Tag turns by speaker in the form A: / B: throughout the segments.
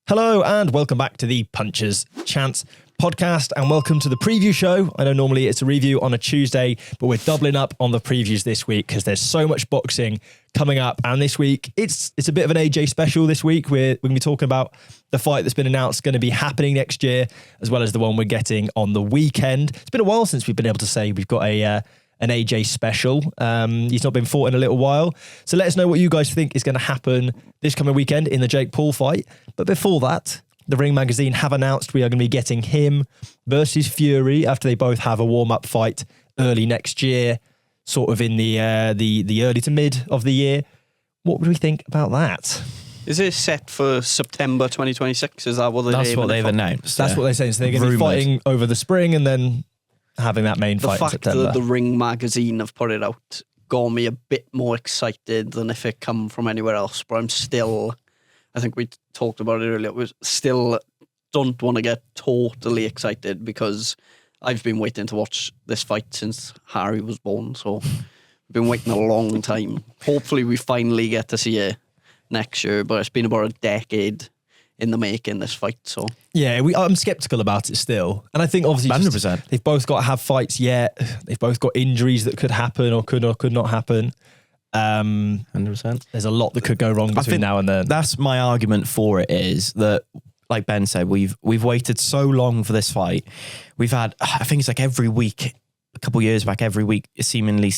A: Hello and welcome back to the Puncher's Chance podcast, and welcome to the preview show. I know normally it's a review on a Tuesday, but we're doubling up on the previews this week because there's so much boxing coming up. And this week, it's a bit of an AJ special this week. We're going to be talking about the fight that's been announced going to be happening next year, as well as the one we're getting on the weekend. It's been a while since we've been able to say we've got an AJ special. He's not been fought in a little while. So let us know what you guys think is going to happen this coming weekend in the Jake Paul fight. But before that, the Ring Magazine have announced we are going to be getting him versus Fury after they both have a warm-up fight early next year, sort of in the early to mid of the year. What would we think about that?
B: Is it set for September 2026? Is that what
C: That's what they've announced.
A: That's what they're saying. So they're going to be fighting over the spring and then having that main fight in September.
B: The fact that the Ring Magazine have put it out got me a bit more excited than if it come from anywhere else. But I'm still, I think we talked about it earlier, we still don't want to get totally excited because I've been waiting to watch this fight since Harry was born. So I've been waiting a long time. Hopefully we finally get to see it next year, but it's been about a decade in the making, this fight. So
A: yeah, I'm skeptical about it still, and I think obviously
C: 100%.
A: They've both got to have fights yet. They've both got injuries that could happen or could not happen.
C: 100%.
A: There's a lot that could go wrong between now and then.
C: That's my argument for it, is that, like Ben said, we've waited so long for this fight. We've had, I think it's like every week, a couple of years back, every week it seemingly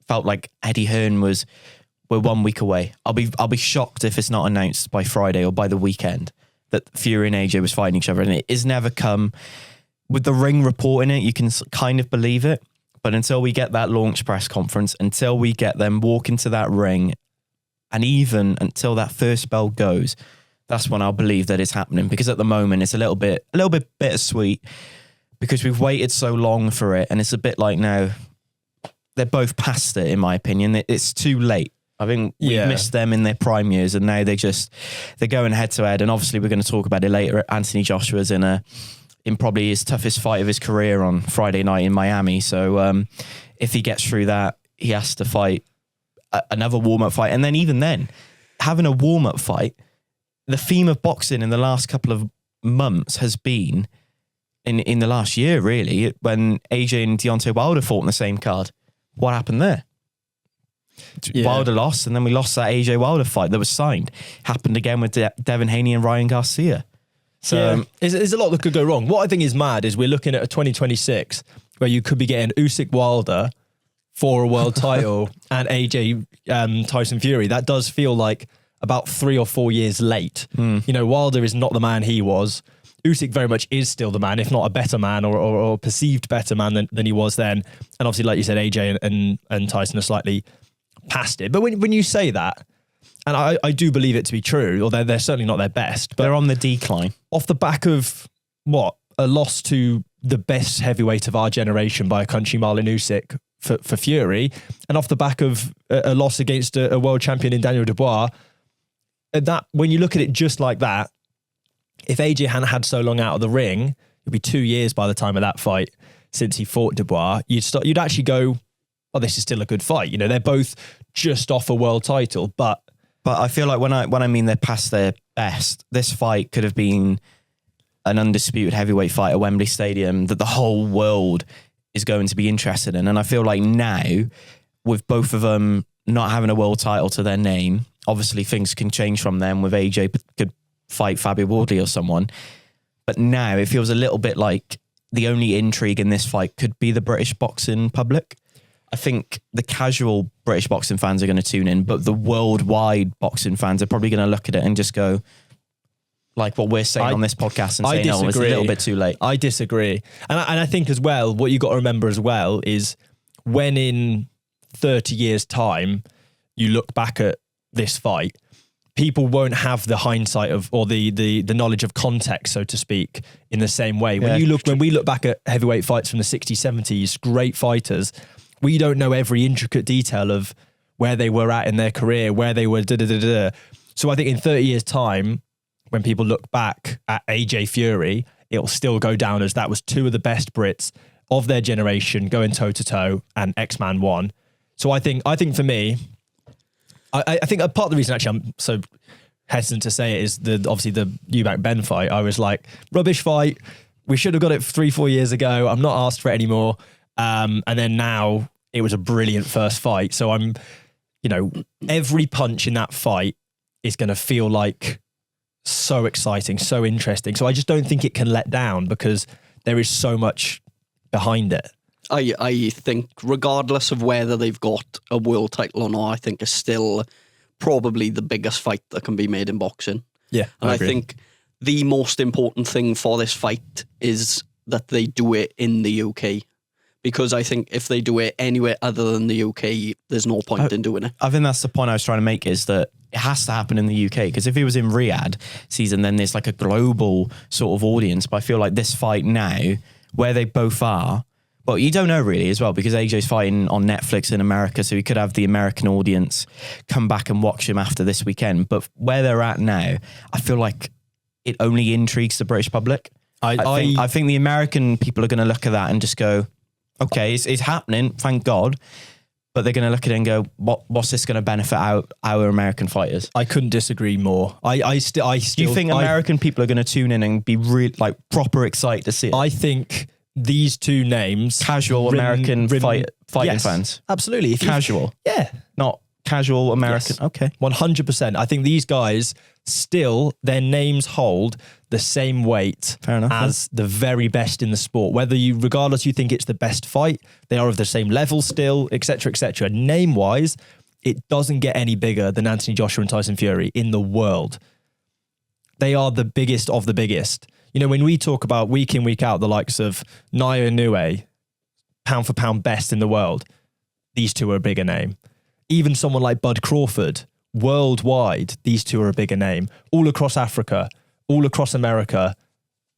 C: felt like Eddie Hearn we're 1 week away. I'll be shocked if it's not announced by Friday or by the weekend that Fury and AJ was fighting each other, and it has never come. With the Ring reporting it, you can kind of believe it, but until we get that launch press conference, until we get them walk into that ring, and even until that first bell goes, that's when I'll believe that it's happening. Because at the moment it's a little bit bittersweet because we've waited so long for it, and it's a bit like now they're both past it. In my opinion, it's too late. I think we missed them in their prime years, and now they're going head to head. And obviously, we're going to talk about it later. Anthony Joshua's in probably his toughest fight of his career on Friday night in Miami. So if he gets through that, he has to fight another warm-up fight. And then even then, having a warm-up fight, the theme of boxing in the last couple of months has been, in the last year really, when AJ and Deontay Wilder fought on the same card. What happened there? Yeah. Wilder lost, and then we lost that AJ Wilder fight that was signed. Happened again with Devin Haney and Ryan Garcia. So
A: there's a lot that could go wrong. What I think is mad is we're looking at a 2026 where you could be getting Usyk Wilder for a world title and AJ Tyson Fury. That does feel like about 3 or 4 years late. You know, Wilder is not the man he was. Usyk very much is still the man, if not a better man or perceived better man than he was then. And obviously, like you said, AJ and Tyson are slightly past it. But when you say that, and I do believe it to be true, or they're certainly not their best, but
C: they're on the decline.
A: Off the back of a loss to the best heavyweight of our generation by a country mile in Usyk for Fury, and off the back of a loss against a world champion in Daniel Dubois, that when you look at it just like that, if AJ hadn't had so long out of the ring, it'd be 2 years by the time of that fight since he fought Dubois. You'd actually go, oh, this is still a good fight. You know, they're both just off a world title, but
C: I feel like when I mean they're past their best, this fight could have been an undisputed heavyweight fight at Wembley Stadium that the whole world is going to be interested in. And I feel like now, with both of them not having a world title to their name, obviously things can change from them. With AJ could fight Fabio Wardley or someone, but now it feels a little bit like the only intrigue in this fight could be the British boxing public. I think the casual British boxing fans are going to tune in, but the worldwide boxing fans are probably going to look at it and just go, like what we're saying on this podcast, and say, no, it's a little bit too late.
A: I disagree. And I think as well, what you got to remember as well is when in 30 years' time, you look back at this fight, people won't have the hindsight of, or the knowledge of context, so to speak, in the same way. When we look back at heavyweight fights from the 60s, 70s, great fighters, we don't know every intricate detail of where they were at in their career, where they were So I think in 30 years' time, when people look back at AJ Fury, it'll still go down as that was two of the best Brits of their generation going toe-to-toe, and X-Man won. So I think for me, I think a part of the reason actually I'm so hesitant to say it, is obviously the Eubank Ben fight. I was like, rubbish fight. We should have got it 3-4 years ago. I'm not asked for it anymore. And then now it was a brilliant first fight. So I'm, every punch in that fight is going to feel like so exciting, so interesting. So I just don't think it can let down because there is so much behind it.
B: I think regardless of whether they've got a world title or not, I think it's still probably the biggest fight that can be made in boxing.
A: Yeah,
B: and I
A: agree.
B: think the most important thing for this fight is that they do it in the UK. Because I think if they do it anywhere other than the UK, there's no point in doing it.
C: I think that's the point I was trying to make, is that it has to happen in the UK. Because if it was in Riyadh season, then there's like a global sort of audience. But I feel like this fight now, where they both are, well, you don't know really as well, because AJ's fighting on Netflix in America, so we could have the American audience come back and watch him after this weekend. But where they're at now, I feel like it only intrigues the British public. I think the American people are going to look at that and just go, okay, it's happening, thank God. But they're going to look at it and go, what's this going to benefit our American fighters?
A: I couldn't disagree more. I still.
C: Do you think American people are going to tune in and be really like proper excited to see it?
A: I think these two names,
C: Casual American fighting
A: yes,
C: fans.
A: Absolutely.
C: Casual.
A: Yeah.
C: Not casual American.
A: Yes.
C: Okay.
A: 100%. I think these guys still, their names hold the same weight
C: Fair enough,
A: as the very best in the sport. Regardless you think it's the best fight, they are of the same level still, etc., etc. Name-wise, it doesn't get any bigger than Anthony Joshua and Tyson Fury in the world. They are the biggest of the biggest. When we talk about week in, week out, the likes of Naya Inoue, pound for pound best in the world, these two are a bigger name. Even someone like Bud Crawford, worldwide, these two are a bigger name. All across Africa, all across America,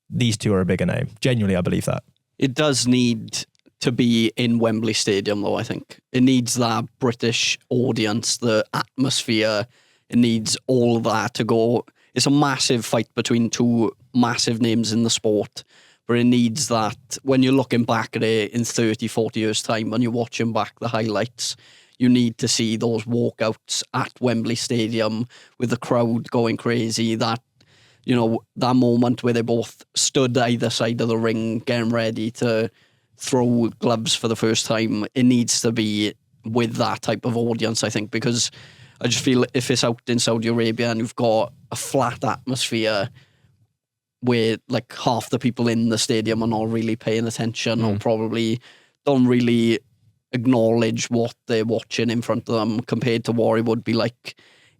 A: these two are a bigger name. Genuinely, I believe that.
B: It does need to be in Wembley Stadium, though, I think. It needs that British audience, the atmosphere. It needs all of that to go. It's a massive fight between two massive names in the sport, but it needs that when you're looking back at it in 30, 40 years' time, when you're watching back the highlights, you need to see those walkouts at Wembley Stadium with the crowd going crazy, that moment where they both stood either side of the ring getting ready to throw gloves for the first time. It needs to be with that type of audience, I think, because I just feel if it's out in Saudi Arabia and you've got a flat atmosphere where like half the people in the stadium are not really paying attention or probably don't really acknowledge what they're watching in front of them compared to what it would be like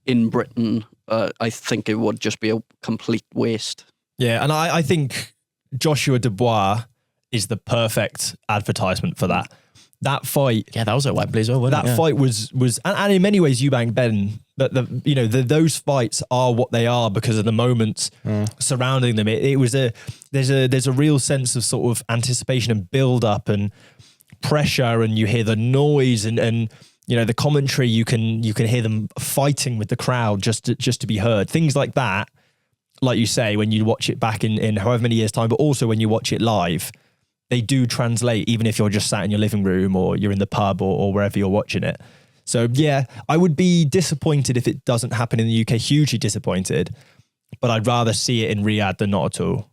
B: in Britain, I think it would just be a complete waste. Yeah, and I think Joshua Dubois is the perfect advertisement for that. That fight,
C: yeah, that was at Wembley as well. Wasn't
A: that fight was, and in many ways, Eubank Ben. But those fights are what they are because of the moments surrounding them. It was there's a real sense of sort of anticipation and build up and pressure, and you hear the noise and the commentary. You can hear them fighting with the crowd just to be heard. Things like that, like you say, when you watch it back in however many years' time, but also when you watch it live. They do translate, even if you're just sat in your living room or you're in the pub or wherever you're watching it. So yeah, I would be disappointed if it doesn't happen in the UK, hugely disappointed, but I'd rather see it in Riyadh than not at all.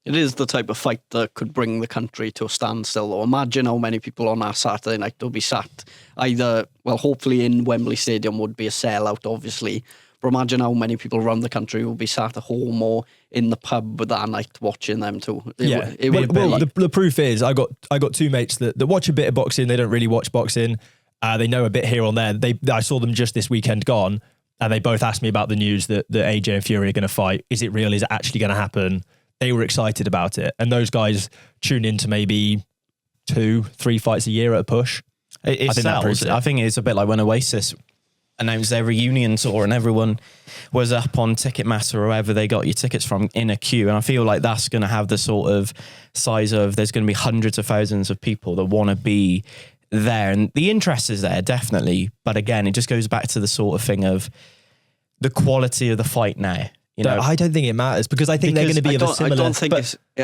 B: It is the type of fight that could bring the country to a standstill, though. Imagine how many people on our Saturday night will be sat hopefully in Wembley Stadium would be a sellout, obviously. But imagine how many people around the country will be sat at home or in the pub that night watching them too.
A: The proof is I got two mates that watch a bit of boxing. They don't really watch boxing. They know a bit here or there. I saw them just this weekend gone, and they both asked me about the news that AJ and Fury are going to fight. Is it real? Is it actually going to happen? They were excited about it. And those guys tune into maybe 2-3 fights a year at a push.
C: I think it's a bit like when Oasis announced their reunion tour and everyone was up on Ticketmaster or wherever they got your tickets from in a queue. And I feel like that's going to have the sort of size of there's going to be hundreds of thousands of people that want to be there. And the interest is there, definitely. But again, it just goes back to the sort of thing of the quality of the fight now.
A: I don't think it matters because I think they're going to be of a similar...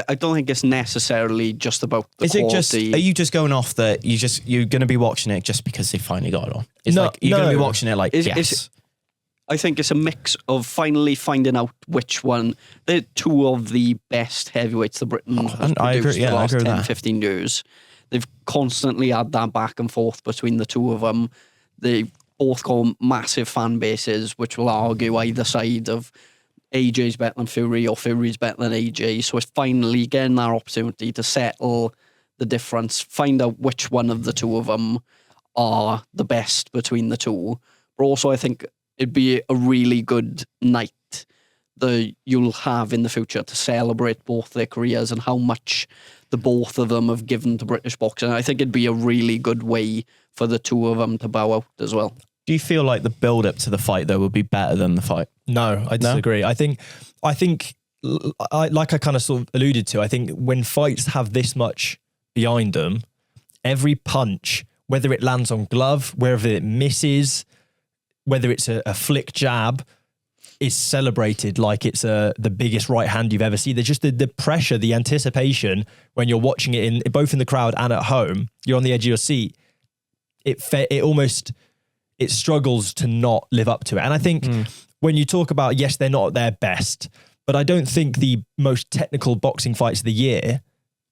B: I don't think it's necessarily just about the quality.
C: Are you just going off that you're going to be watching it just because they finally got it on? It's you're going to be watching it like, yes.
B: I think it's a mix of finally finding out which one. They're two of the best heavyweights the Britain has produced the last 10, 15 years. They've constantly had that back and forth between the two of them. They both got massive fan bases, which will argue either side of AJ's better than Fury or Fury's better than AJ. So it's finally getting that opportunity to settle the difference, find out which one of the two of them are the best between the two. But also, I think it'd be a really good night that you'll have in the future to celebrate both their careers and how much the both of them have given to British boxing. I think it'd be a really good way for the two of them to bow out as well.
C: Do you feel like the build-up to the fight, though, would be better than the fight?
A: No, I disagree. No? I think, like I kind of sort of alluded to, I think when fights have this much behind them, every punch, whether it lands on glove, wherever it misses, whether it's a flick jab, is celebrated like it's the biggest right hand you've ever seen. There's just the pressure, the anticipation when you're watching it in both in the crowd and at home. You're on the edge of your seat. It struggles to not live up to it. And I think when you talk about, yes, they're not at their best, but I don't think the most technical boxing fights of the year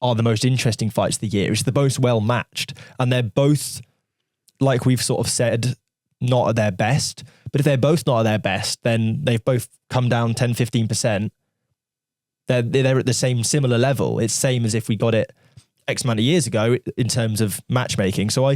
A: are the most interesting fights of the year. It's the most well matched, and they're both, like we've sort of said, not at their best. But if they're both not at their best, then they've both come down 10, 15%. They're at the similar level. It's same as if we got it X amount of years ago in terms of matchmaking. So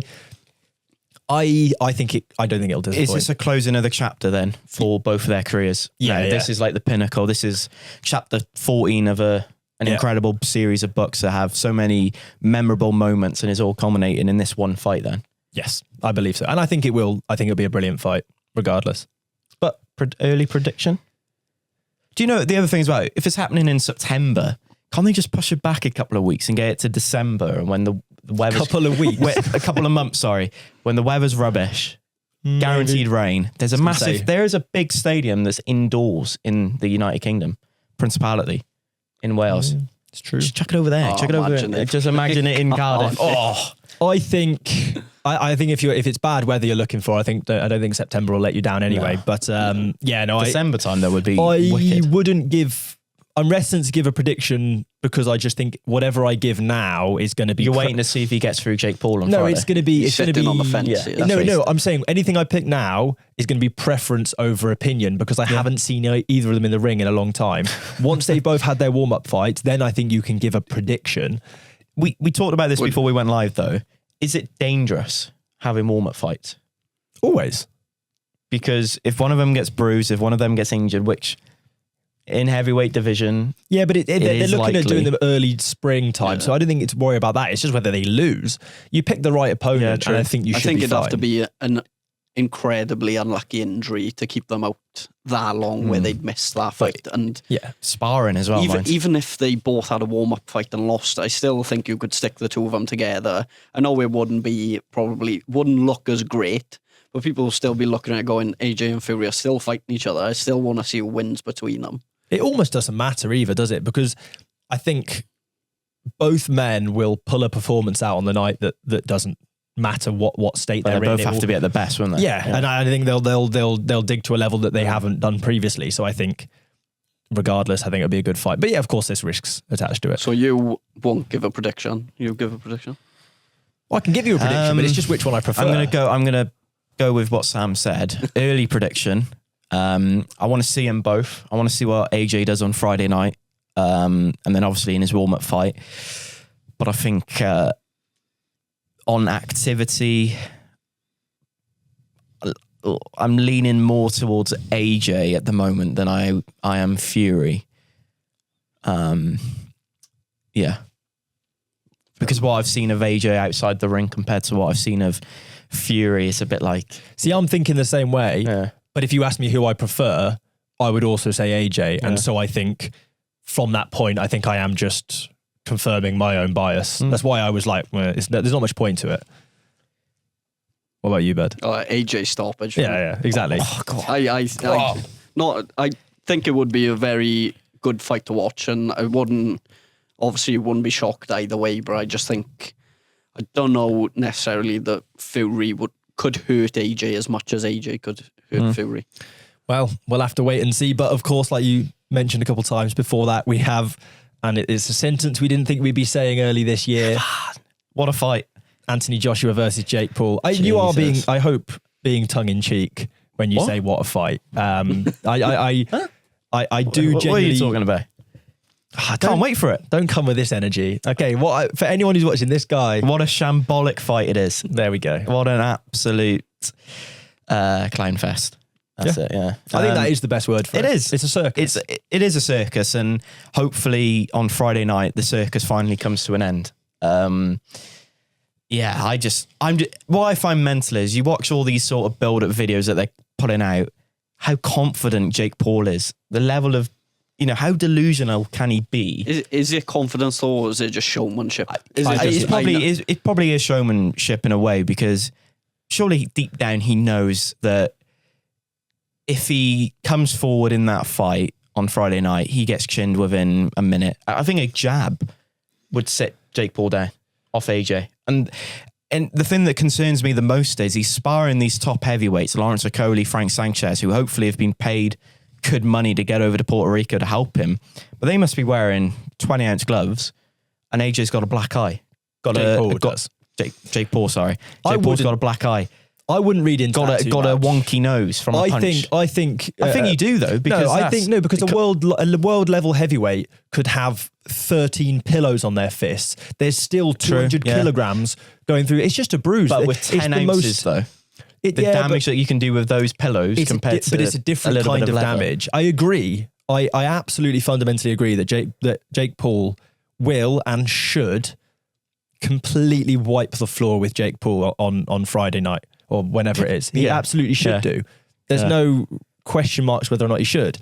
A: I don't think it'll disappoint.
C: Is this a closing of the chapter then for both of their careers?
A: Yeah.
C: This is like the pinnacle. This is chapter 14 of an incredible series of books that have so many memorable moments and is all culminating in this one fight then.
A: Yes, I believe so. And I think it will. I think it'll be a brilliant fight regardless.
C: But early prediction? Do you know the other thing is about if it's happening in September, can't they just push it back a couple of weeks and get it to December and when the weather's...
A: A
C: couple of months, sorry. When the weather's rubbish, guaranteed rain. There is a big stadium that's indoors in the United Kingdom, Principality, in Wales.
A: It's true.
C: Just chuck it over there. Chuck it over there. Just imagine it in Cardiff.
A: I think if it's bad weather you're looking for, I don't think September will let you down anyway. No. But
C: December time there would be.
A: I'm reticent to give a prediction because I just think whatever I give now is going to be.
C: You're waiting to see if he gets through Jake Paul on Friday.
A: No, it's going to be.
B: It's going to be on the fence.
A: Yeah. No. I'm saying anything I pick now is going to be preference over opinion because I haven't seen either of them in the ring in a long time. Once they've both had their warm up fights, then I think you can give a prediction.
C: We talked about this before we went live though. Is it dangerous having warm up fights?
A: Always.
C: Because if one of them gets bruised, if one of them gets injured, which in heavyweight division,
A: yeah, but they're looking
C: likely
A: at doing them early spring time, so I don't think it's worry about that. It's just whether they lose. You pick the right opponent, and I think you should. I think
B: it'd have to be an incredibly unlucky injury to keep them out that long, where they'd miss that fight, and
C: sparring as well.
B: Even if they both had a warm up fight and lost, I still think you could stick the two of them together. I know it wouldn't look as great. But people will still be looking at it going, AJ and Fury are still fighting each other. I still want to see who wins between them.
A: It almost doesn't matter either, does it? Because I think both men will pull a performance out on the night that doesn't matter what state they're in.
C: They both have to be at the best, won't they?
A: Yeah, and I think they'll dig to a level that they haven't done previously. So I think, regardless, I think it'll be a good fight. But yeah, of course, there's risks attached to it.
B: So you won't give a prediction? You give a prediction?
A: Well, I can give you a prediction, but it's just which one I prefer.
C: I'm gonna go with what Sam said. Early prediction. I want to see them both. I want to see what AJ does on Friday night, and then obviously in his warm-up fight. But I think on activity, I'm leaning more towards AJ at the moment than I am Fury. Yeah. Because what I've seen of AJ outside the ring compared to what I've seen of Fury, it's a bit like...
A: See, I'm thinking the same way, but if you ask me who I prefer, I would also say AJ. And so I think from that point, I think I am just confirming my own bias. That's why I was like, there's not much point to it. What about you, Bud?
B: AJ stoppage.
A: Yeah, exactly.
B: Oh, God. I think it would be a very good fight to watch, and I wouldn't be shocked either way, but I just think... I don't know necessarily that Fury could hurt AJ as much as AJ could hurt Fury.
A: Well, we'll have to wait and see. But of course, like you mentioned a couple of times before that, we have, and it's a sentence we didn't think we'd be saying early this year.
C: What a fight.
A: Anthony Joshua versus Jake Paul. You are being, I hope, being tongue in cheek when you say what a fight. I do genuinely.
C: What are you talking about? I can't wait for it.
A: Don't come with this energy. Okay, for anyone who's watching, this guy.
C: What a shambolic fight it is.
A: There we go.
C: What an absolute clown fest. That's it, yeah.
A: I think that is the best word for it.
C: It is.
A: It's a circus.
C: It is a circus, and hopefully on Friday night, the circus finally comes to an end. What I find mental is you watch all these sort of build-up videos that they're putting out, how confident Jake Paul is, the level of, how delusional can he be?
B: Is it confidence or is it just showmanship?
C: It probably is showmanship in a way, because surely deep down he knows that if he comes forward in that fight on Friday night, he gets chinned within a minute. I think a jab would sit Jake Paul down off AJ. And the thing that concerns me the most is he's sparring these top heavyweights, Lawrence Okolie, Frank Sanchez, who hopefully have been paid good money to get over to Puerto Rico to help him. But they must be wearing 20-ounce gloves, and AJ's got a black eye. Jake Paul, sorry. Jake Paul's got a black eye.
A: I wouldn't read into that
C: got a wonky nose from a punch.
A: I think
C: you do though, because
A: because a world level heavyweight could have 13 pillows on their fists. There's still 200 kilograms going through. It's just a bruise.
C: But with 10 ounces though, the damage that you can do with those pillows compared to,
A: but it's a different kind of damage. I agree. I absolutely fundamentally agree that Jake Paul will and should completely wipe the floor with Jake Paul on Friday night. Or whenever it is. He absolutely should do. There's no question marks whether or not he should.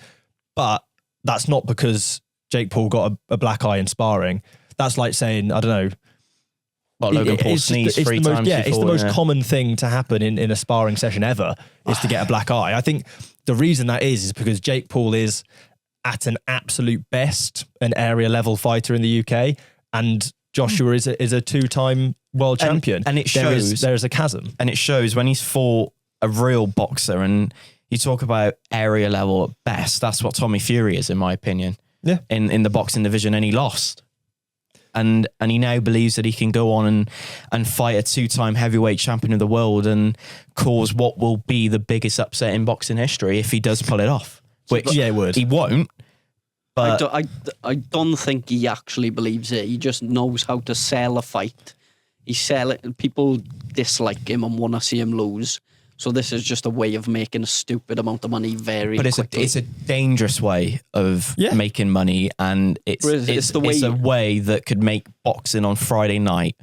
A: But that's not because Jake Paul got a black eye in sparring. That's like saying, I don't know.
C: Well, Logan Paul sneezed 3 times before.
A: It's the most common thing to happen in a sparring session ever, is to get a black eye. I think the reason that is because Jake Paul is at an absolute best an area level fighter in the UK, and Joshua is a 2-time world champion.
C: And it shows
A: there's a chasm.
C: And it shows when he's fought a real boxer, and you talk about area level at best, that's what Tommy Fury is, in my opinion.
A: Yeah.
C: In the boxing division, and he lost. And he now believes that he can go on and fight a 2-time heavyweight champion of the world and cause what will be the biggest upset in boxing history if he does pull it off. Which
A: it would.
C: He won't. But
B: I don't think he actually believes it. He just knows how to sell a fight. People dislike him and want to see him lose. So this is just a way of making a stupid amount of money very quickly.
C: But it's a dangerous way of making money, and it's a way that could make boxing on Friday night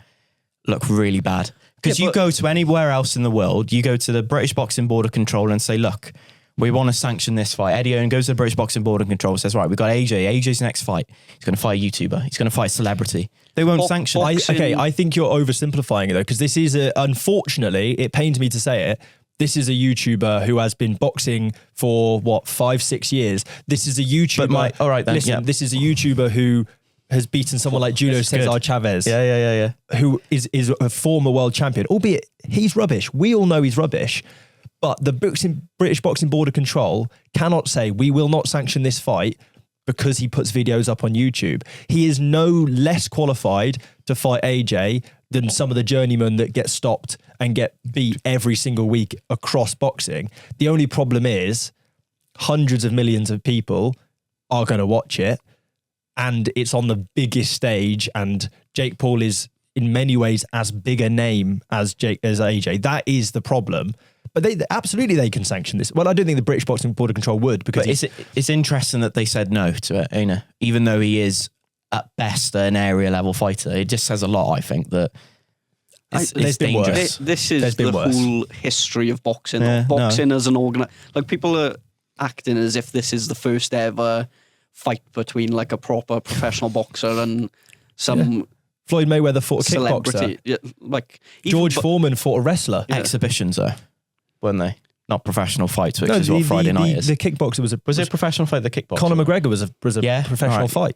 C: look really bad. Because you go to anywhere else in the world, you go to the British Boxing Board of Control and say, look, we want to sanction this fight. Eddie Owen goes to the British Boxing Board of Control and says, right, we've got AJ. AJ's next fight. He's going to fight a YouTuber. He's going to fight a celebrity. They won't sanction it.
A: I think you're oversimplifying it though, because this is unfortunately, it pains me to say it, this is a YouTuber who has been boxing for 5-6 years. This is a YouTuber. This is a YouTuber who has beaten someone like Julio Cesar Chavez.
C: Yeah.
A: Who is a former world champion, albeit he's rubbish. We all know he's rubbish. But the British Boxing Board of Control cannot say, we will not sanction this fight because he puts videos up on YouTube. He is no less qualified to fight AJ than some of the journeymen that get stopped and get beat every single week across boxing. The only problem is hundreds of millions of people are going to watch it, and it's on the biggest stage, and Jake Paul is in many ways as big a name as AJ. That is the problem. But they can sanction this. Well, I don't think the British Boxing Board of Control would, because
C: it's interesting that they said no to it, even though he is at best an area level fighter. It just says a lot, I think, that it's dangerous.
B: This is the whole history of boxing. Boxing as an people are acting as if this is the first ever fight between like a proper professional boxer and some
A: Floyd Mayweather fought a
B: celebrity.
A: Kickboxer. George Foreman fought a wrestler.
C: Exhibitions though, weren't they? Not professional fights, which is what Friday night is.
A: The kickboxer was it a professional fight? The kickboxer. Conor McGregor was a professional fight.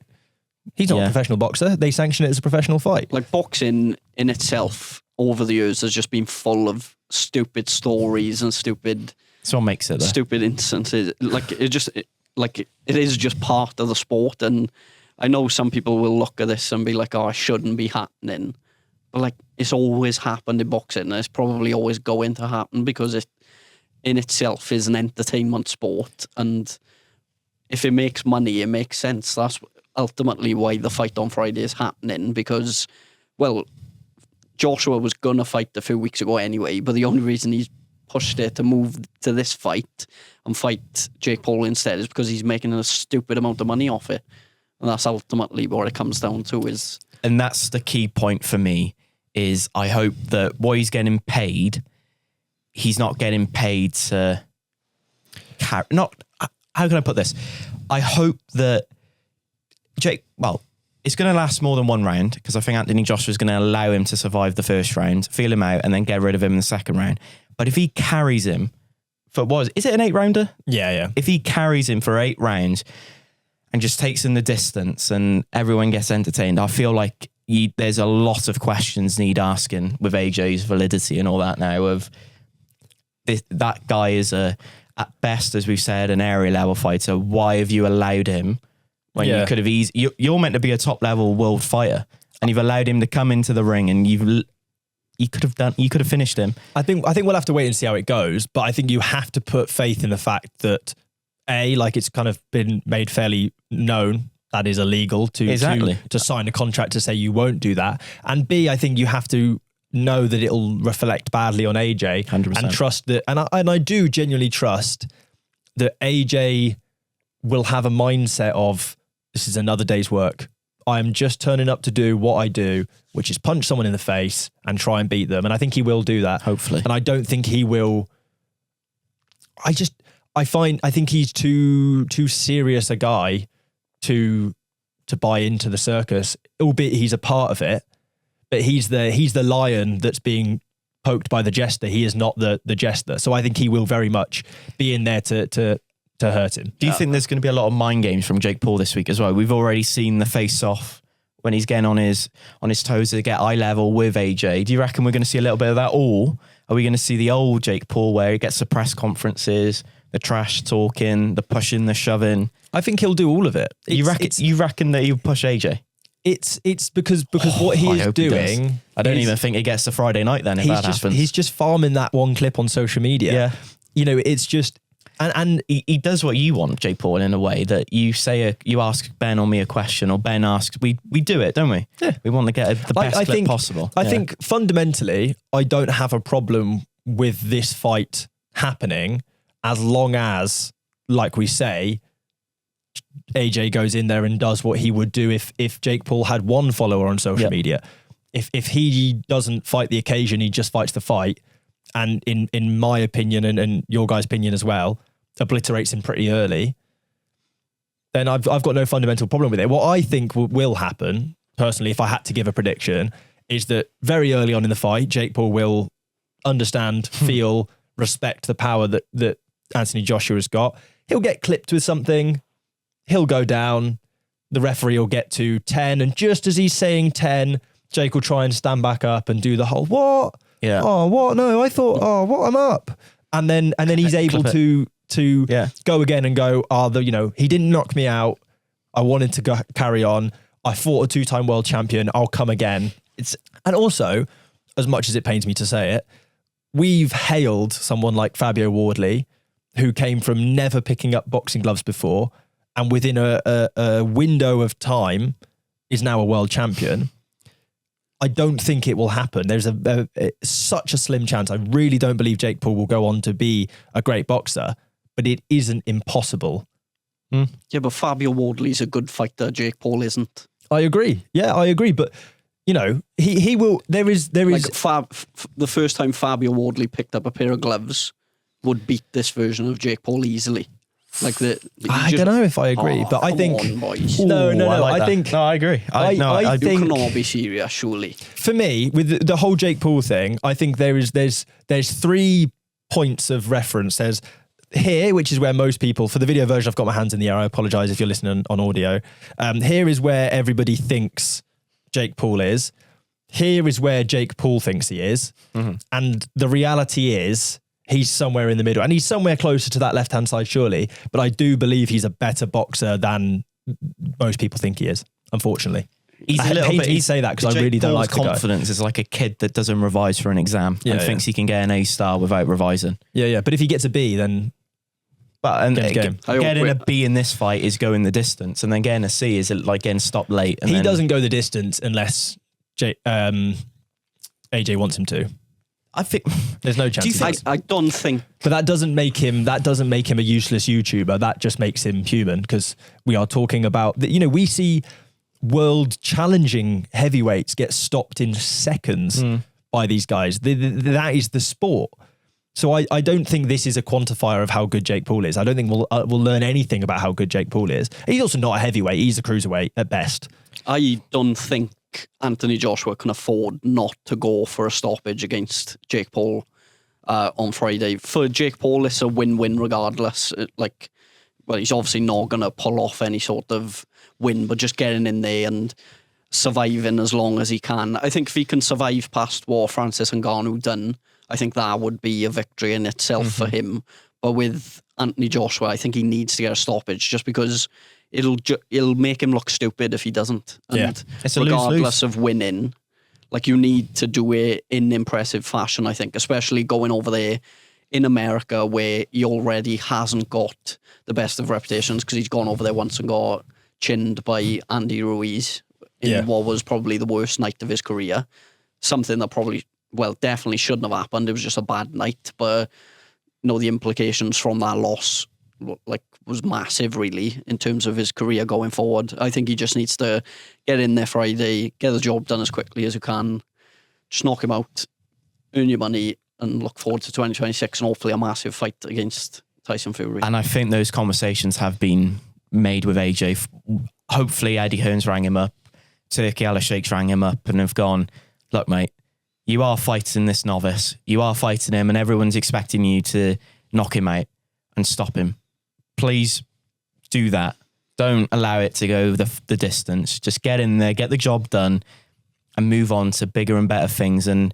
A: He's not a professional boxer. They sanction it as a professional fight.
B: Like boxing in itself over the years has just been full of stupid stories and stupid
C: That's what makes it, though.
B: stupid instances. It is just part of the sport. And I know some people will look at this and be like, oh, it shouldn't be happening. But like, it's always happened in boxing, and it's probably always going to happen because it in itself is an entertainment sport. And if it makes money, it makes sense. That's ultimately why the fight on Friday is happening, because, well, Joshua was going to fight a few weeks ago anyway, but the only reason he's pushed it to move to this fight and fight Jake Paul instead is because he's making a stupid amount of money off it. And that's ultimately what it comes down to is...
C: And that's the key point for me, is I hope that what he's getting paid, he's not getting paid to... How can I put this? I hope that Jake... Well, it's going to last more than one round, because I think Anthony Joshua is going to allow him to survive the first round, feel him out, and then get rid of him in the second round. But if he carries him for is it an 8-rounder?
A: Yeah.
C: If he carries him for 8 rounds and just takes in the distance and everyone gets entertained, I feel like there's a lot of questions need asking with AJ's validity and all that now. Of that guy is at best, as we've said, an area level fighter. Why have you allowed him when you could have you're meant to be a top level world fighter, and you've allowed him to come into the ring, and you could have finished him.
A: I think we'll have to wait and see how it goes, but I think you have to put faith in the fact that it's kind of been made fairly known that is illegal to sign a contract to say you won't do that, and B, I think you have to know that it'll reflect badly on AJ
C: 100%.
A: and trust that, and I do genuinely trust that AJ will have a mindset of, this is another day's work. I'm just turning up to do what I do, which is punch someone in the face and try and beat them. And I think he will do that.
C: Hopefully.
A: And I don't think he will. I think he's too serious a guy to buy into the circus, albeit he's a part of it. But he's the lion that's being poked by the jester. He is not the jester. So I think he will very much be in there to hurt him.
C: Do you think there's going to be a lot of mind games from Jake Paul this week as well? We've already seen the face-off when he's getting on his toes to get eye level with AJ. Do you reckon we're going to see a little bit of that, or are we going to see the old Jake Paul where he gets the press conferences, the trash talking, the pushing, the shoving?
A: I think he'll do all of it.
C: You reckon that he'll push AJ?
A: It's because what he is doing.
C: I don't even think it gets to Friday night then if that happens.
A: He's just farming that one clip on social media.
C: Yeah.
A: It's just... And
C: he does what you want, Jake Paul, in a way that you ask Ben or me a question, or Ben asks, we do it, don't we?
A: Yeah.
C: We want to get the best clip possible.
A: I think fundamentally, I don't have a problem with this fight happening as long as, like we say, AJ goes in there and does what he would do if Jake Paul had one follower on social media. If he doesn't fight the occasion, he just fights the fight. And in my opinion, and your guys' opinion as well, obliterates him pretty early, then I've got no fundamental problem with it. What I think will happen, personally, if I had to give a prediction, is that very early on in the fight, Jake Paul will understand, feel, respect the power that Anthony Joshua has got. He'll get clipped with something, he'll go down, the referee will get to 10, and just as he's saying 10, Jake will try and stand back up and do the whole, what?
C: Yeah.
A: Oh, what? No, I thought, what? I'm up. And then he's able to go again and go, he didn't knock me out. I wanted to carry on. I fought a 2-time world champion. I'll come again. And also, as much as it pains me to say it, we've hailed someone like Fabio Wardley, who came from never picking up boxing gloves before, and within a window of time is now a world champion. I don't think it will happen. There's such a slim chance. I really don't believe Jake Paul will go on to be a great boxer, but it isn't impossible.
B: Yeah, but Fabio Wardley's a good fighter. Jake Paul isn't.
A: I agree. Yeah, I agree. But he will. There is
B: like the first time Fabio Wardley picked up a pair of gloves would beat this version of Jake Paul easily. I
A: don't know if I agree, but I think no. I think
C: no. I agree.
B: I think you can all be serious, surely.
A: For me, with the whole Jake Paul thing, I think there's 3 points of reference. There's here, which is where most people, for the video version, I've got my hands in the air. I apologize if you're listening on audio. Here is where everybody thinks Jake Paul is. Here is where Jake Paul thinks he is, and the reality is he's somewhere in the middle, and he's somewhere closer to that left-hand side, surely. But I do believe he's a better boxer than most people think he is, unfortunately.
C: He's a little bit.
A: He say that because I really don't like the guy.
C: Confidence is like a kid that doesn't revise for an exam and thinks he can get an A star without revising.
A: Yeah. But if he gets a B, then
C: getting a B in this fight is going the distance, and then getting a C is like getting stopped late. And
A: he doesn't go the distance unless AJ wants him to.
C: I think
A: there's no chance.
B: I don't think.
A: But that doesn't make him a useless YouTuber. That just makes him human, because we are talking about we see world challenging heavyweights get stopped in seconds by these guys. That is the sport. So I don't think this is a quantifier of how good Jake Paul is. I don't think we'll learn anything about how good Jake Paul is. He's also not a heavyweight. He's a cruiserweight at best.
B: I don't think Anthony Joshua can afford not to go for a stoppage against Jake Paul on Friday. For Jake Paul, it's a win-win regardless. He's obviously not going to pull off any sort of win, but just getting in there and surviving as long as he can. I think if he can survive past what Francis Ngannou done, I think that would be a victory in itself for him. But with Anthony Joshua, I think he needs to get a stoppage, just because it'll make him look stupid if he doesn't. And
C: it's a
B: regardless
C: lose-lose.
B: of winning, you need to do it in impressive fashion, I think, especially going over there in America, where he already hasn't got the best of reputations, because he's gone over there once and got chinned by Andy Ruiz in what was probably the worst night of his career. Something that definitely shouldn't have happened. It was just a bad night, but the implications from that loss was massive, really, in terms of his career going forward. I think he just needs to get in there Friday, get the job done as quickly as you can, just knock him out, earn your money, and look forward to 2026 and hopefully a massive fight against Tyson Fury.
C: And I think those conversations have been made with AJ. Hopefully Eddie Hearn's rang him up, Turki Al-Sheikh's rang him up and have gone, look, mate, you are fighting this novice. You are fighting him, and everyone's expecting you to knock him out and stop him. Please do that. Don't allow it to go the distance. Just get in there, get the job done, and move on to bigger and better things. And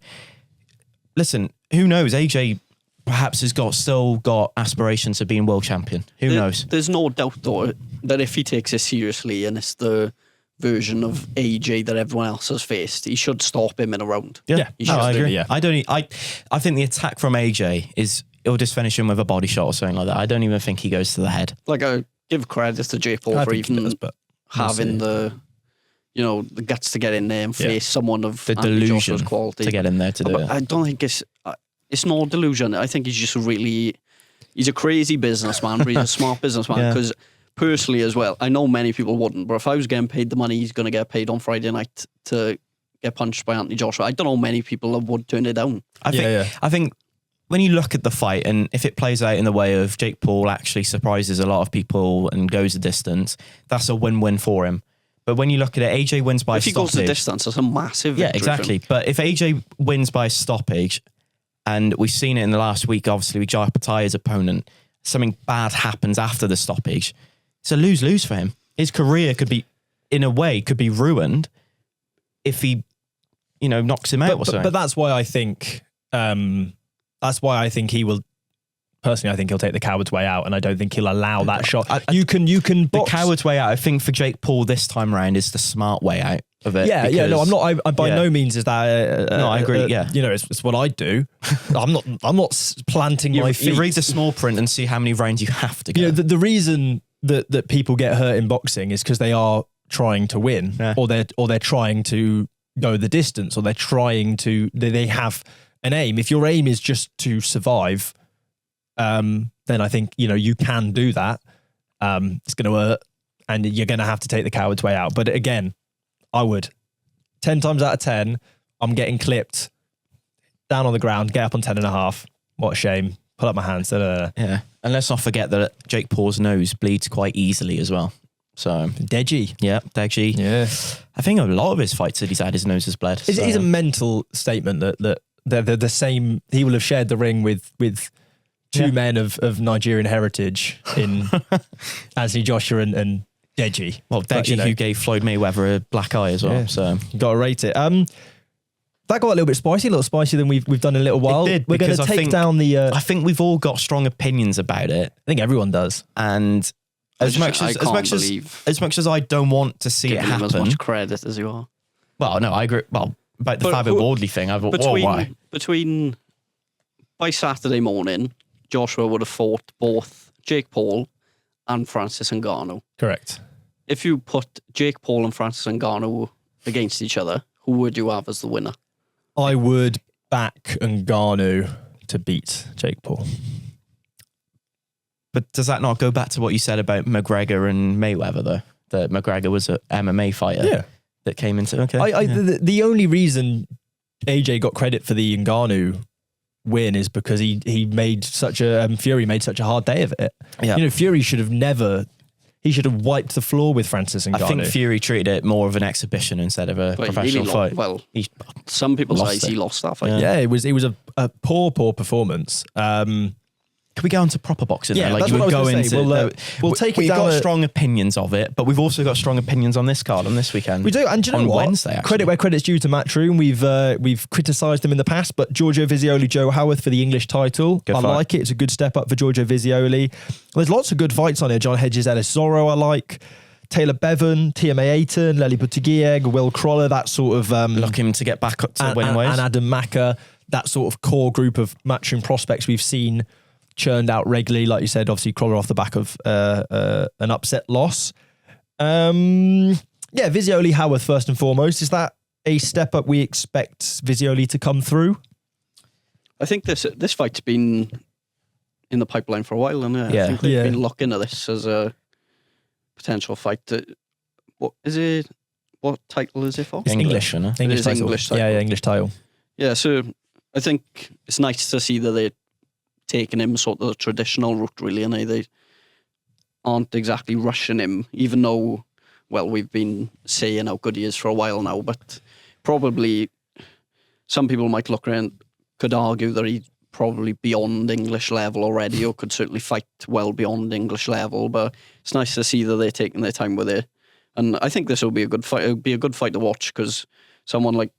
C: listen, who knows? AJ perhaps has still got aspirations of being world champion. Who knows?
B: There's no doubt, though, that if he takes it seriously and it's the version of AJ that everyone else has faced, he should stop him in a round.
C: Yeah, I agree.
A: Yeah.
C: I think the attack from AJ it'll just finish him with a body shot or something like that. I don't even think he goes to the head.
B: I give credit to Jake Paul for even having the guts to get in there and face someone of
C: the
B: Anthony
C: delusion
B: Joshua's quality
C: to get in there to do it.
B: I don't think it's no delusion. I think he's just he's a crazy businessman, but he's a smart businessman, because personally as well, I know many people wouldn't, but if I was getting paid the money he's going to get paid on Friday night to get punched by Anthony Joshua, I don't know many people that would turn it down.
C: I think when you look at the fight, and if it plays out in the way of Jake Paul actually surprises a lot of people and goes the distance, that's a win-win for him. But when you look at it, AJ wins by
B: if he
C: stoppage.
B: goes the distance, that's a massive victory.
C: Yeah, exactly. But if AJ wins by stoppage, and we've seen it in the last week, obviously, with Jai Patai's opponent, something bad happens after the stoppage, it's a lose-lose for him. His career could be ruined if he, knocks him out or something.
A: But that's why I think he will. Personally, I think he'll take the coward's way out, and I don't think he'll allow that shot. You can box.
C: The coward's way out. I think for Jake Paul this time round is the smart way out of it.
A: No, I'm not. I by no means is that.
C: No, I agree.
A: It's what I do. I'm not planting my feet.
C: You read the small print and see how many rounds you have to go.
A: The reason that people get hurt in boxing is because they are trying to win, or they're trying to go the distance, or they have an aim. If your aim is just to survive, then I think you can do that. It's going to hurt, and you're going to have to take the coward's way out. But again, I would 10 times out of 10, I'm getting clipped down on the ground, get up on 10.5. What a shame. Pull up my hands.
C: Yeah, and let's not forget that Jake Paul's nose bleeds quite easily as well. So
A: Deji.
C: Yeah, Deji.
A: Yeah,
C: I think a lot of his fights that he's had, his nose has bled.
A: It's a mental statement that they're the same. He will have shared the ring with two men of Nigerian heritage in Anthony Joshua and Deji.
C: Well, Deji, who gave Floyd Mayweather a black eye as well.
A: Yeah.
C: So
A: you got to rate it. That got a little bit spicy, a little spicier than we've done in a little while.
C: It did,
A: We're going
C: because
A: to
C: I
A: take
C: think-
A: down the...
C: I think we've all got strong opinions about it.
A: I think everyone does.
C: And as much
B: I
C: as
B: can't
C: much as I don't want to see it
B: giving him as
C: happen.
B: much credit as you are.
C: Well, no, I agree. Well, about the
B: But
C: Fabio
B: who-
C: Wardley thing, I thought, why?
B: Between by Saturday morning, Joshua would have fought both Jake Paul and Francis Ngannou.
A: Correct.
B: If you put Jake Paul and Francis Ngannou against each other, who would you have as the winner?
A: I would back Ngannou to beat Jake Paul.
C: But does that not go back to what you said about McGregor and Mayweather, though? That McGregor was an MMA fighter that came into... Okay.
A: The only reason AJ got credit for the Ngannou win is because he made such a... Fury made such a hard day of it.
C: Yeah.
A: You know, Fury should have never... He should have wiped the floor with Francis Ngannou.
C: I think Fury treated it more of an exhibition instead of a
B: But he
C: professional
B: really
C: fight.
B: Well,
C: He
B: some people
C: lost
B: say
C: it.
B: he lost that fight.
C: Yeah.
A: Yeah, it was a poor performance.
C: Can we go into proper boxing?
A: Yeah,
C: though?
A: that's what I was gonna say. We'll take it
C: We've
A: down
C: got
A: a-
C: strong opinions of it, but we've also got strong opinions on this card on this weekend.
A: We do, and do you know
C: on
A: what?
C: Wednesday, actually.
A: Credit where credit's due to Matchroom. We've criticised them in the past, but Giorgio Visioli, Joe Howarth for the English title.
C: Good
A: I
C: fight.
A: like it. It's a good step up for Giorgio Visioli. There's lots of good fights on here. John Hedges, Ellis Zorro, I like. Taylor Bevan, Tiah-Mai Ayton, Lely Buttigieg, Will Crawler, that sort of...
C: Looking to get back up to winning ways.
A: And Adam Macker, that sort of core group of Matchroom prospects we've seen churned out regularly. Like you said, obviously Crawler off the back of an upset loss. Visioli, Howarth first and foremost. Is that a step up we expect Visioli to come through?
B: I think this fight's been in the pipeline for a while, and I think they've been looking at this as a potential fight. What is it? What title is it for?
A: It's
C: English, isn't it?
A: English
B: is
A: title.
B: English title.
A: Yeah, English title.
B: Yeah, so I think it's nice to see that they're taking him sort of the traditional route, really, and they aren't exactly rushing him, even though, well, we've been saying how good he is for a while now, but probably some people might look around, could argue that he's probably beyond English level already, or could certainly fight well beyond English level, but it's nice to see that they're taking their time with it. And I think this will be a good fight. It'll be a good fight to watch, because someone like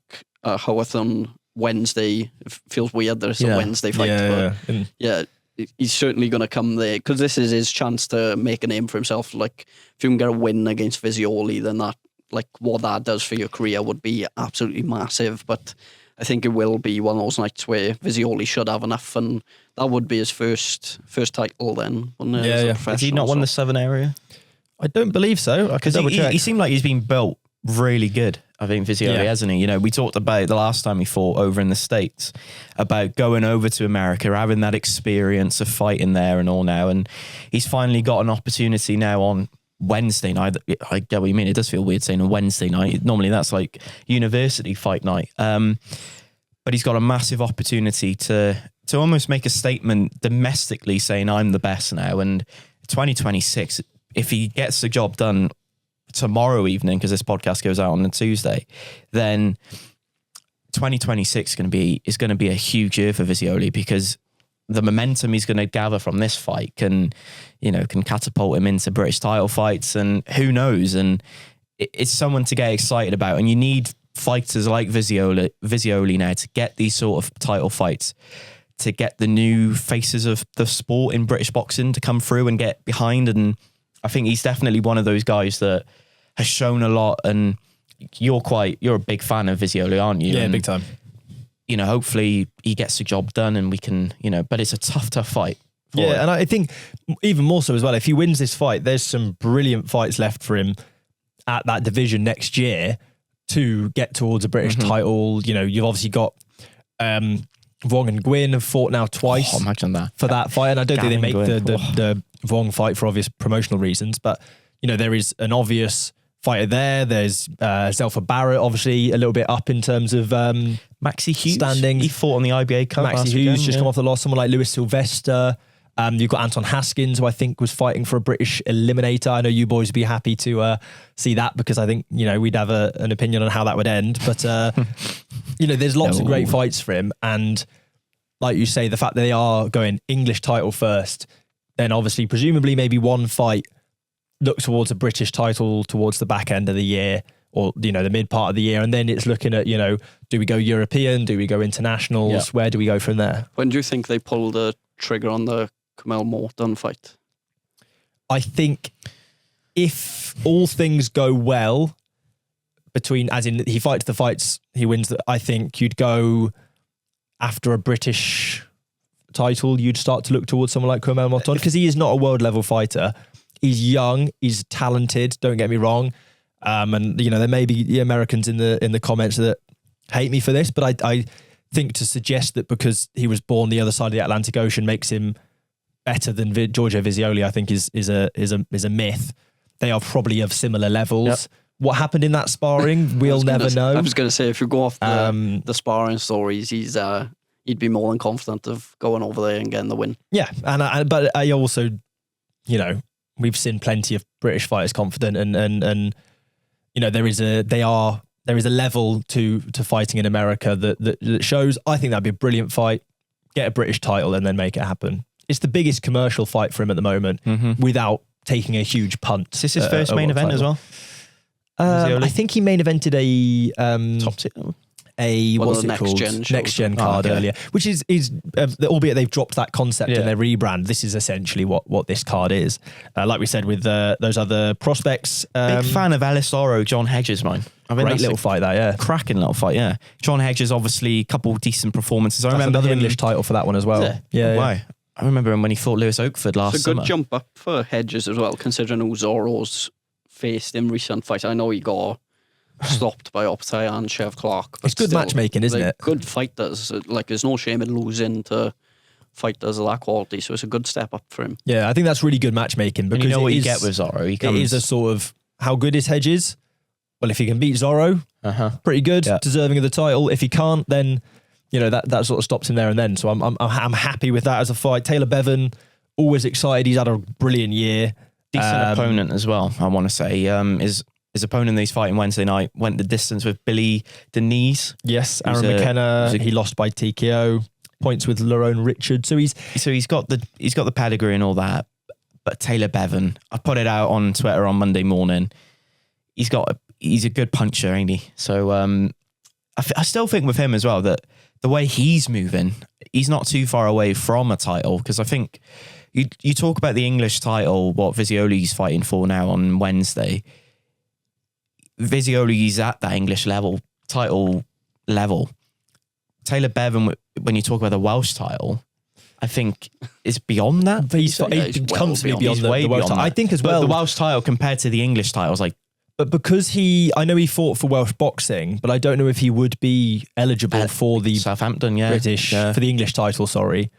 B: Howarth on Wednesday, it feels weird that it's a Wednesday fight. But he's certainly going to come there, because this is his chance to make a name for himself. Like, if you can get a win against Visioli, then that, like, what that does for your career would be absolutely massive. But I think it will be one of those nights where Visioli should have enough, and that would be his first title then. Wouldn't it, as a
C: Has he not won the Southern area?
A: I don't believe so. I could double check.
C: He seemed like he's been built really good, I think, Visioli, hasn't he? You know, we talked about the last time he fought over in the States about going over to America, having that experience of fighting there and all now. And he's finally got an opportunity now on Wednesday night. I get what you mean. It does feel weird saying a Wednesday night. Normally that's like university fight night. But he's got a massive opportunity to almost make a statement domestically saying, I'm the best now. And 2026, if he gets the job done tomorrow evening, because this podcast goes out on a Tuesday, then 2026 is going to be a huge year for Visioli, because the momentum he's going to gather from this fight can catapult him into British title fights, and who knows. And it's someone to get excited about, and you need fighters like Visioli now to get these sort of title fights, to get the new faces of the sport in British boxing to come through and get behind. And I think he's definitely one of those guys that has shown a lot. And you're a big fan of Visioli, aren't you?
A: Yeah,
C: and,
A: big time.
C: You know, hopefully he gets the job done, and we can, but it's a tough fight.
A: Yeah, and I think even more so as well, if he wins this fight, there's some brilliant fights left for him at that division next year to get towards a British title. You know, you've obviously got Vong and Gwyn have fought now twice.
C: Oh, imagine that.
A: For that fight. And I don't think they make
C: Gwyn.
A: the Vong fight for obvious promotional reasons, but, there is an obvious fighter there. There's Zelfa Barrett, obviously a little bit up in terms of
C: Maxi Hughes
A: standings.
C: He fought on the IBA Cup.
A: Maxi Hughes just come off the loss. Someone like Lewis Sylvester. You've got Anton Haskins, who I think was fighting for a British eliminator. I know you boys would be happy to see that, because I think, we'd have an opinion on how that would end. But, there's lots of great fights for him. And like you say, the fact that they are going English title first, then obviously, presumably maybe one fight look towards a British title towards the back end of the year, or, the mid part of the year. And then it's looking at, do we go European? Do we go internationals?
C: Yeah.
A: Where do we go from there?
B: When do you think they pull the trigger on the Kamel Morton fight?
A: I think if all things go well as in he fights the fights, he wins, I think you'd go after a British title, you'd start to look towards someone like Kamel Morton, because he is not a world level fighter. He's young, he's talented, don't get me wrong. And there may be the Americans in the comments that hate me for this, but I think to suggest that because he was born the other side of the Atlantic Ocean makes him better than Giorgio Visioli, I think is a myth. They are probably of similar levels. Yep. What happened in that sparring, we'll never know.
B: I was going to say, if you go off the sparring stories, he'd be more than confident of going over there and getting the win.
A: Yeah, but I also, we've seen plenty of British fighters confident, and there is a level to fighting in America that shows. I think that'd be a brilliant fight. Get a British title and then make it happen. It's the biggest commercial fight for him at the moment, without taking a huge punt.
C: Is this his first main event as well?
A: I think he main evented a
C: top tier.
A: What's it called? Next gen card earlier, which is albeit they've dropped that concept in their rebrand. This is essentially what this card is. Like we said with those other prospects.
C: Big fan of Ellis Oro, John Hedges, mine.
A: Great little fight, that, yeah.
C: Cracking little fight, yeah. John Hedges, obviously, a couple decent performances.
A: I remember another English title for that one as well. Yeah.
C: Wow. I remember him when he fought Lewis Oakford last
B: It's a good
C: summer.
B: jump up for Hedges as well, considering who Zoro's faced in recent fights. I know he got stopped by Optai and Chev Clark.
A: It's good matchmaking, isn't it?
B: Good fighters. There's no shame in losing to fighters of that quality, so it's a good step up for him.
A: Yeah, I think that's really good matchmaking, because
C: you know what you get with Zorro.
A: It is a sort of, how good is Hedges? Well, if he can beat Zorro, pretty good, deserving of the title. If he can't, then that sort of stops him there and then. So I'm happy with that as a fight. Taylor Bevan, always excited. He's had a brilliant year.
C: Decent opponent as well, I want to say. His opponent he's fighting Wednesday night went the distance with Billy Denise.
A: Yes, Aaron McKenna. He lost by TKO. Points with Lerone Richard. So he's
C: got the pedigree and all that. But Taylor Bevan, I put it out on Twitter on Monday morning. He's a good puncher, ain't he? So I still think with him as well that the way he's moving, he's not too far away from a title, because I think you talk about the English title, what Visioli's fighting for now on Wednesday. Visioli's at that English title level. Taylor Bevan, when you talk about the Welsh title, I think is beyond that.
A: But he's comfortably beyond the Welsh title. I think as well.
C: But the Welsh title compared to the English titles,
A: but because I know he fought for Welsh boxing, but I don't know if he would be eligible for the
C: Southampton,
A: British, for the English title, sorry.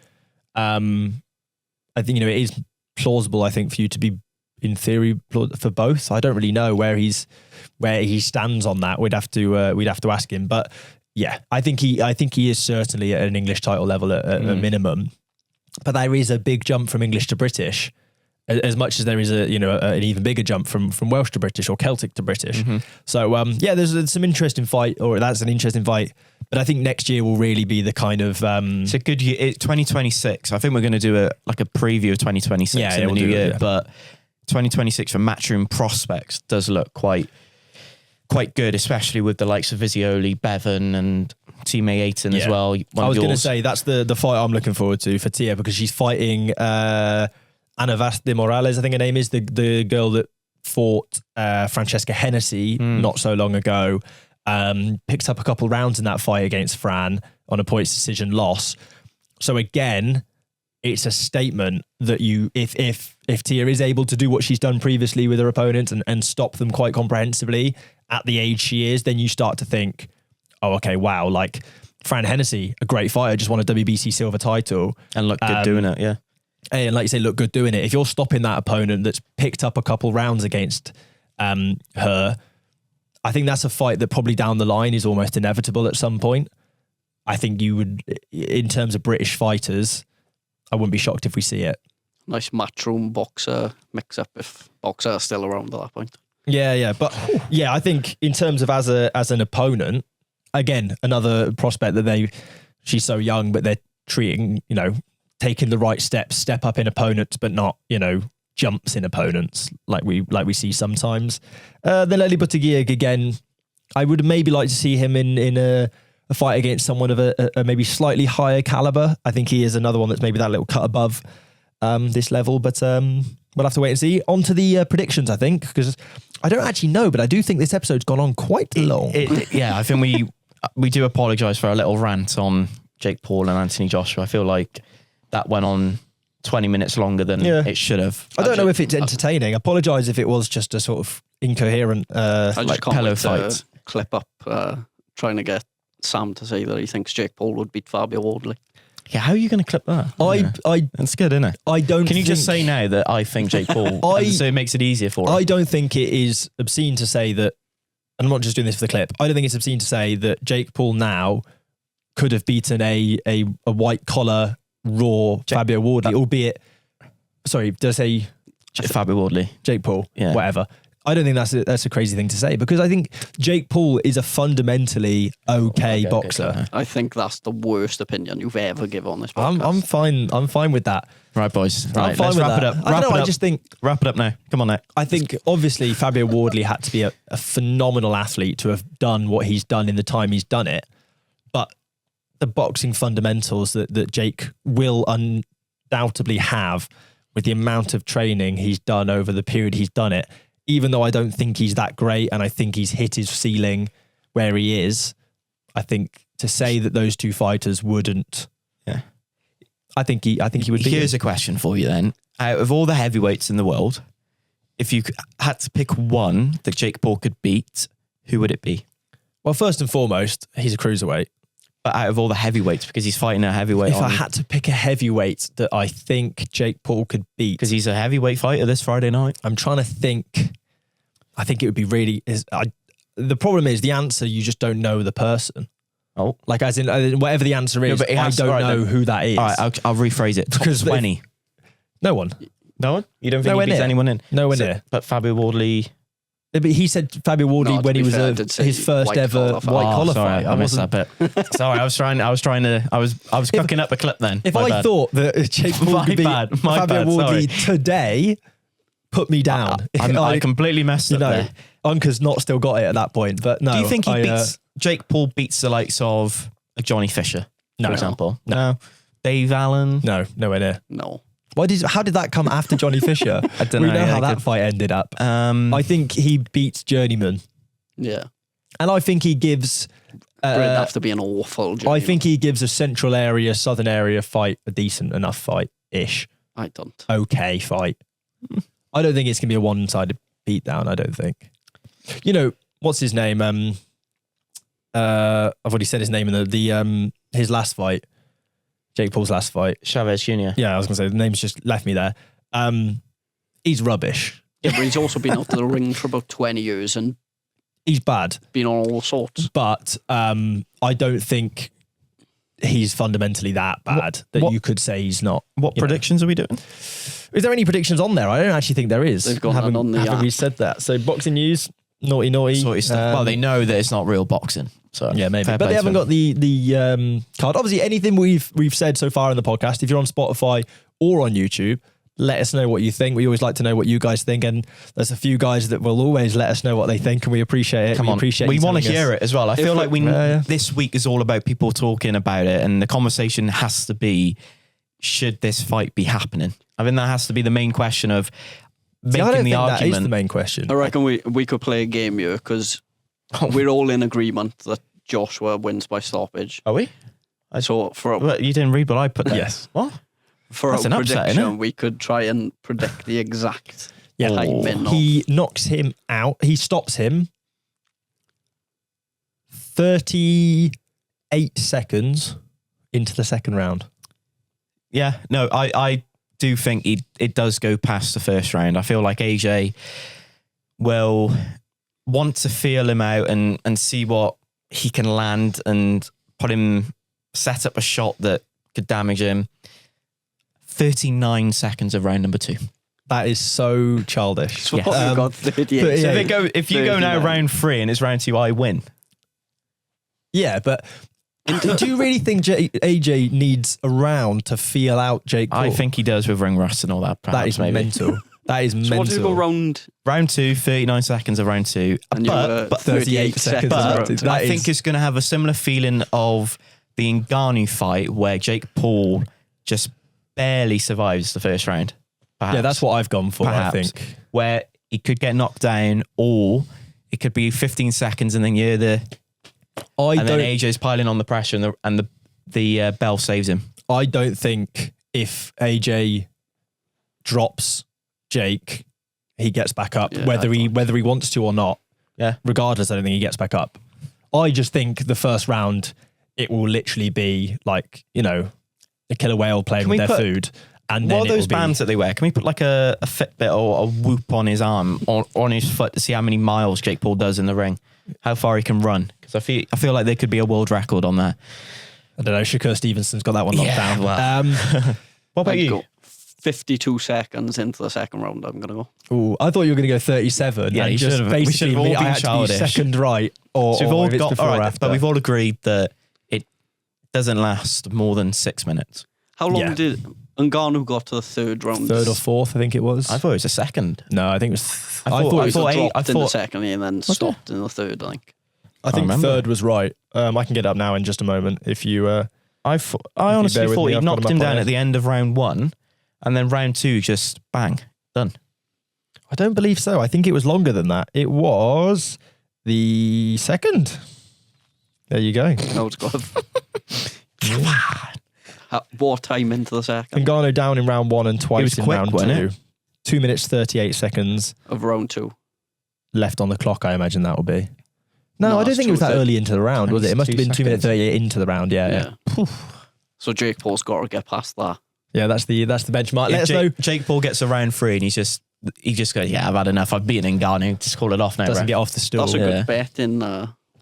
A: I think, it is plausible, I think, for you to be, in theory, for both. I don't really know where he stands on that. We'd have to ask him. But yeah, I think he is certainly at an English title level at a minimum. But there is a big jump from English to British, as much as there is an even bigger jump from Welsh to British or Celtic to British. So there's some interesting fight, or that's an interesting fight. But I think next year will really be the kind of
C: it's a good year. 2026. I think we're going to do a preview of 2026 in the new year. But 2026 for Matchroom prospects does look quite good, especially with the likes of Visioli, Bevan, and teammate Ayton as well.
A: I was going to say that's the fight I'm looking forward to for Tia, because she's fighting Ana Vaz de Morales, I think her name is, the girl that fought Francesca Hennessy not so long ago. Picked up a couple rounds in that fight against Fran on a points decision loss. So again, it's a statement that if Tia is able to do what she's done previously with her opponents and stop them quite comprehensively at the age she is, then you start to think, oh, okay, wow, like Fran Hennessy, a great fighter, just won a WBC silver title.
C: And look good doing it, yeah.
A: And like you say, look good doing it. If you're stopping that opponent that's picked up a couple rounds against her, I think that's a fight that probably down the line is almost inevitable at some point. I think you would, in terms of British fighters, I wouldn't be shocked if we see it.
B: Nice matchroom boxer mix-up if boxer are still around at that point.
A: Yeah. But I think in terms of as an opponent, again, another prospect that she's so young, but they're treating, taking the right steps, step up in opponents, but not, jumps in opponents like we see sometimes. Then Eli Buttigieg, again, I would maybe like to see him in a fight against someone of a maybe slightly higher caliber. I think he is another one that's maybe that little cut above this level, but we'll have to wait and see. On to the predictions, I think, because I don't actually know, but I do think this episode's gone on quite long.
C: Yeah, I think we do apologise for a little rant on Jake Paul and Anthony Joshua. I feel like that went on 20 minutes longer than it should have.
A: I don't know if it's entertaining. I apologise if it was just a sort of incoherent
B: I just can't
C: pillow
B: wait
C: fight.
B: to clip up trying to get Sam to say that he thinks Jake Paul would beat Fabio Wardley.
C: Yeah, how are you going to clip that? That's good, isn't it?
A: I don't.
C: Can you just say now that I think Jake Paul, so it makes it easier for him?
A: I don't think it is obscene to say that, and I'm not just doing this for the clip. I don't think it's obscene to say that Jake Paul now could have beaten a white collar raw Fabio Wardley, albeit. Sorry, did I say
C: Fabio Wardley?
A: Jake Paul,
C: yeah.
A: Whatever. I don't think that's a crazy thing to say, because I think Jake Paul is a fundamentally okay boxer.
C: Okay.
B: I think that's the worst opinion you've ever given on this podcast.
A: I'm fine with that.
C: Right, boys. Right,
A: I'm fine
C: let's
A: with
C: wrap
A: that.
C: it up.
A: I don't know, I just think
C: wrap it up now. Come on now.
A: I think obviously Fabio Wardley had to be a phenomenal athlete to have done what he's done in the time he's done it. But the boxing fundamentals that Jake will undoubtedly have with the amount of training he's done over the period he's done it, even though I don't think he's that great and I think he's hit his ceiling where he is, I think to say that those two fighters wouldn't, I think he would be.
C: Here's a question for you then. Out of all the heavyweights in the world, if you had to pick one that Jake Paul could beat, who would it be?
A: Well, first and foremost, he's a cruiserweight.
C: But out of all the heavyweights, because he's fighting a heavyweight.
A: If I had to pick a heavyweight that I think Jake Paul could beat,
C: because he's a heavyweight fighter this Friday night.
A: I'm trying to think. I think it would be really. The problem is the answer. You just don't know the person.
C: Oh,
A: like as in whatever the answer is,
C: but
A: I don't know who that is.
C: All right, I'll rephrase it. Top 20.
A: No one.
C: No one. You don't think he beats anyone in?
A: Nowhere near.
C: But Fabio Wardley.
A: But he said Fabio Wardley when he was his first ever white collar fight.
C: I missed that bit. Sorry, I was cooking up a clip then.
A: If I thought that Jake Paul could beat Fabio Wardley today, put me down.
C: I completely messed up there.
A: Unca's not still got it at that point, but no.
C: Do you think Jake Paul beats the likes of Johnny Fisher, for example? No. Dave Allen?
A: No, nowhere near.
B: No.
A: How did that come after Johnny Fisher?
C: I don't know.
A: We know how that fight ended up. I think he beats Journeyman.
B: Yeah.
A: And I think he gives...
B: it'd have to be an awful Journeyman.
A: I think he gives a central area, southern area fight a decent enough fight-ish.
B: I don't.
A: Okay fight. I don't think it's going to be a one-sided beatdown, I don't think. You know, what's his name? I've already said his name in his last fight. Jake Paul's last fight.
C: Chavez Jr.
A: Yeah, I was going to say, the name's just left me there. He's rubbish.
B: Yeah, but he's also been out to the ring for about 20 years and
A: he's bad.
B: Been on all sorts.
A: But I don't think he's fundamentally that bad you could say he's not.
C: What predictions are we doing?
A: Is there any predictions on there? I don't actually think there is.
B: They've got none on the
A: haven't we said that? So boxing news, naughty.
C: Stuff. Well, they know that it's not real boxing. So
A: yeah, maybe. But they haven't got the card. Obviously, anything we've said so far in the podcast, if you're on Spotify or on YouTube, let us know what you think. We always like to know what you guys think, and there's a few guys that will always let us know what they think, and we appreciate it.
C: Come on, we want to hear it as well. I feel like this week is all about people talking about it, and the conversation has to be: should this fight be happening? I mean, that has to be the main question of making the argument.
A: That is the main question.
B: I reckon we could play a game here because we're all in agreement that Joshua wins by stoppage.
C: Are we?
B: So
C: you didn't read what I put there.
A: Yes.
C: What?
B: For
C: That's
B: a
C: an upset,
B: prediction, we could try and predict the exact timing.
A: He knocks him out. He stops him 38 seconds into the second round.
C: Yeah, no, I do think it does go past the first round. I feel like AJ will want to feel him out and see what he can land and set up a shot that could damage him. 39 of round number 2.
A: That is so childish.
B: Yes. Got 38.
C: So if you go now round 3 and it's round 2, I win.
A: Yeah, but do you really think AJ needs a round to feel out Jake Paul?
C: I think he does with ring rust and all that.
A: That is mental. That is
B: So
A: mental.
B: what did it go round?
C: Round 2, 39 seconds of round 2.
B: And you were
C: But
A: 38 seconds.
C: But
A: That
C: I
A: is-
C: think it's going to have a similar feeling of the Ngannou fight where Jake Paul just barely survives the first round. Perhaps.
A: Yeah, that's what I've gone for,
C: Perhaps.
A: I think.
C: Where he could get knocked down, or it could be 15 seconds and then then AJ's piling on the pressure and the bell saves him.
A: I don't think if AJ drops Jake, he gets back up,
B: Yeah,
A: whether he wants to or not.
C: Yeah.
A: Regardless, I don't think he gets back up. I just think the first round, it will literally be like, a killer whale playing with their food. And then
C: What are those bands that they wear? Can we put like a Fitbit or a Whoop on his arm or on his foot to see how many miles Jake Paul does in the ring? How far he can run? Because I feel like there could be a world record on that.
A: I don't know. Shakur Stevenson's got that one locked down.
C: Well. What about
B: I'd
C: you?
B: go 52 seconds into the second round, I'm going to go.
A: Ooh, I thought you were going to go 37.
C: Yeah,
A: and
C: you
A: just
C: should've. We
A: basically
C: should've all
A: I
C: been
A: had to be
C: childish.
A: second right or,
C: So we've
A: or
C: all
A: if it's
C: got,
A: before
C: all
A: or
C: right,
A: after.
C: but we've all agreed that it doesn't last more than 6 minutes.
B: How long
A: Yeah.
B: did Ngannou got to the third round?
A: Third or fourth, I think it was.
C: I thought it was a second.
A: No, I think it was.
C: I thought-
B: He
C: I
B: dropped in the
C: thought-
B: second and then stopped in the third, I think.
A: I think
C: remember.
A: third was right. I can get up now in just a moment if you.
C: I honestly
A: bear with
C: thought
A: me,
C: he
A: I've got
C: knocked
A: him
C: him
A: up on
C: down
A: it.
C: at the end of round 1, and then round 2 just bang, done.
A: I don't believe so. I think it was longer than that. It was the second. There you go.
B: That was good. What time into the second
A: Ngannou down in round 1 and twice
C: was
A: in
C: quick,
A: round
C: wasn't
A: 2.
C: it?
A: 2 minutes 38 seconds
B: of round 2?
A: left on the clock. I imagine that will be. No,
B: No,
A: I don't
B: it's
A: think it was that
B: 2:30.
A: early into the round, was it? It must have been 2 minutes 38 into the round. Yeah.
B: So Jake Paul's got to get past that.
A: Yeah, that's the benchmark.
C: If
A: Let us know.
C: Jake Paul gets a round 3 and he just goes, yeah, I've had enough. I've beaten Ngannou. Just call it off now.
A: Doesn't
C: ref.
A: get off the stool.
B: That's a
C: Yeah.
B: good bet in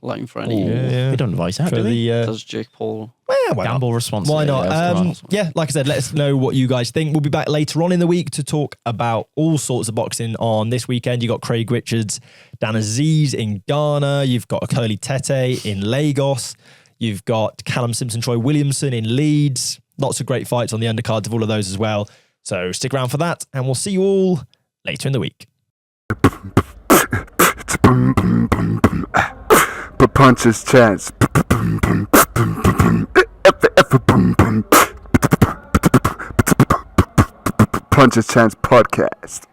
B: line for any.
A: Yeah.
C: We don't advise that,
A: For
C: do we?
A: the
B: Does Jake Paul?
A: why not?
C: Gamble responsibly.
A: Why not?
C: Yeah, of course.
A: Yeah, like I said, let us know what you guys think. We'll be back later on in the week to talk about all sorts of boxing on this weekend. You got Craig Richards, Dan Aziz in Ghana. You've got Curly Tete in Lagos. You've got Callum Simpson, Troy Williamson in Leeds. Lots of great fights on the undercards of all of those as well. So stick around for that, and we'll see you all later in the week.
D: But punches chance. Punches Chance Podcast.